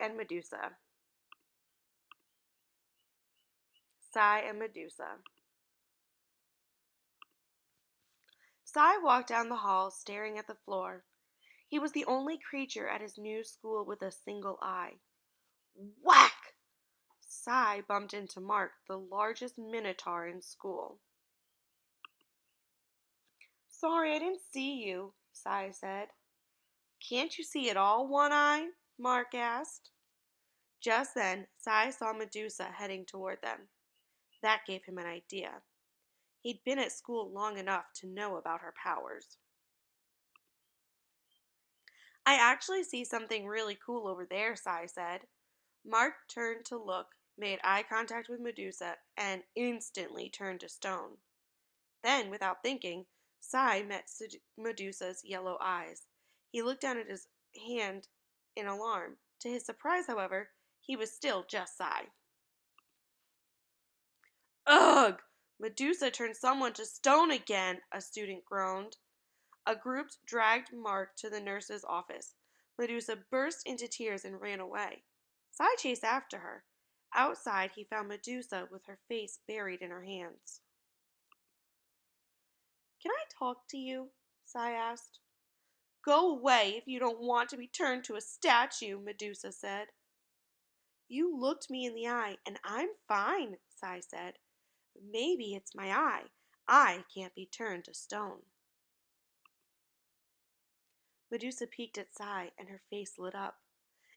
and Medusa. Sai and Medusa. Sai walked down the hall, staring at the floor. He was the only creature at his new school with a single eye. Whack! Sai bumped into Mark, the largest minotaur in school. Sorry, I didn't see you, Sai said. Can't you see at all, One Eye? Mark asked. Just then, Sai saw Medusa heading toward them. That gave him an idea. He'd been at school long enough to know about her powers. I actually see something really cool over there, Sai said. Mark turned to look, made eye contact with Medusa, and instantly turned to stone. Then, without thinking, Sai met Medusa's yellow eyes. He looked down at his hand in alarm. To his surprise, however, he was still just Sai. Ugh! Medusa turned someone to stone again, a student groaned. A group dragged Mark to the nurse's office. Medusa burst into tears and ran away. Sai chased after her. Outside, he found Medusa with her face buried in her hands. Can I talk to you? Sai asked. Go away if you don't want to be turned to a statue, Medusa said. You looked me in the eye, and I'm fine, Sai said. Maybe it's my eye. I can't be turned to stone. Medusa peeked at Sai, and her face lit up.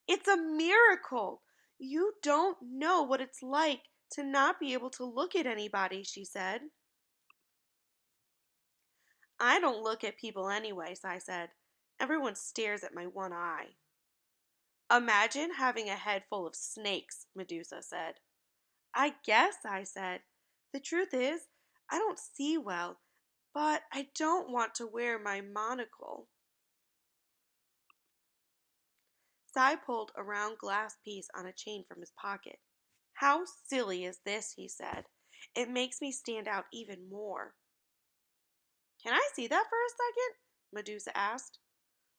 It's a miracle! You don't know what it's like to not be able to look at anybody, she said. I don't look at people anyway, Sai said. Everyone stares at my one eye. Imagine having a head full of snakes, Medusa said. I guess, I said. The truth is, I don't see well, but I don't want to wear my monocle. Sai pulled a round glass piece on a chain from his pocket. How silly is this, he said. It makes me stand out even more. Can I see that for a second? Medusa asked.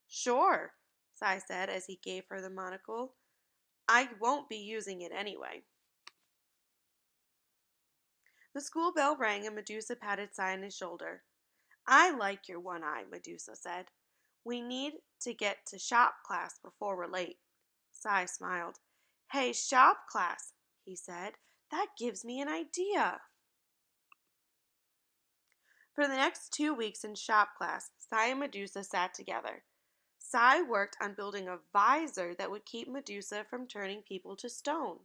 Sure, Sai said as he gave her the monocle. I won't be using it anyway. The school bell rang and Medusa patted Sai on his shoulder. I like your one eye, Medusa said. We need to get to shop class before we're late. Sai smiled. Hey, shop class, he said. That gives me an idea. For the next 2 weeks in shop class, Sai and Medusa sat together. Sai worked on building a visor that would keep Medusa from turning people to stone.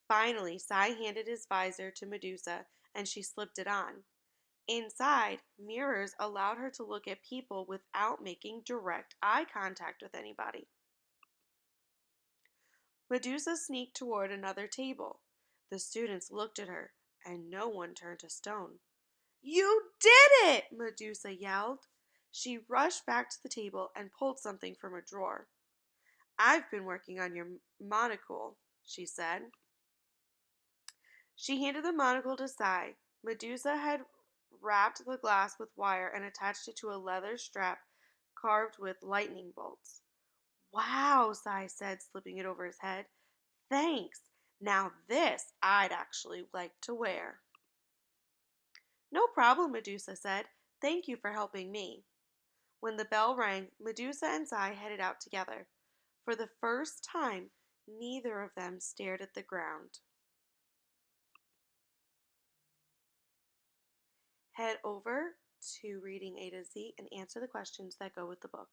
Finally, Sai handed his visor to Medusa and she slipped it on. Inside, mirrors allowed her to look at people without making direct eye contact with anybody. Medusa sneaked toward another table. The students looked at her, and no one turned to stone. You did it! Medusa yelled. She rushed back to the table and pulled something from a drawer. I've been working on your monocle, she said. She handed the monocle to Sai. Medusa had wrapped the glass with wire and attached it to a leather strap carved with lightning bolts. Wow, Sai said, slipping it over his head. Thanks. Now this I'd actually like to wear. No problem, Medusa said. Thank you for helping me. When the bell rang, Medusa and Sai headed out together. For the first time, neither of them stared at the ground. Head over to Reading A to Z and answer the questions that go with the book.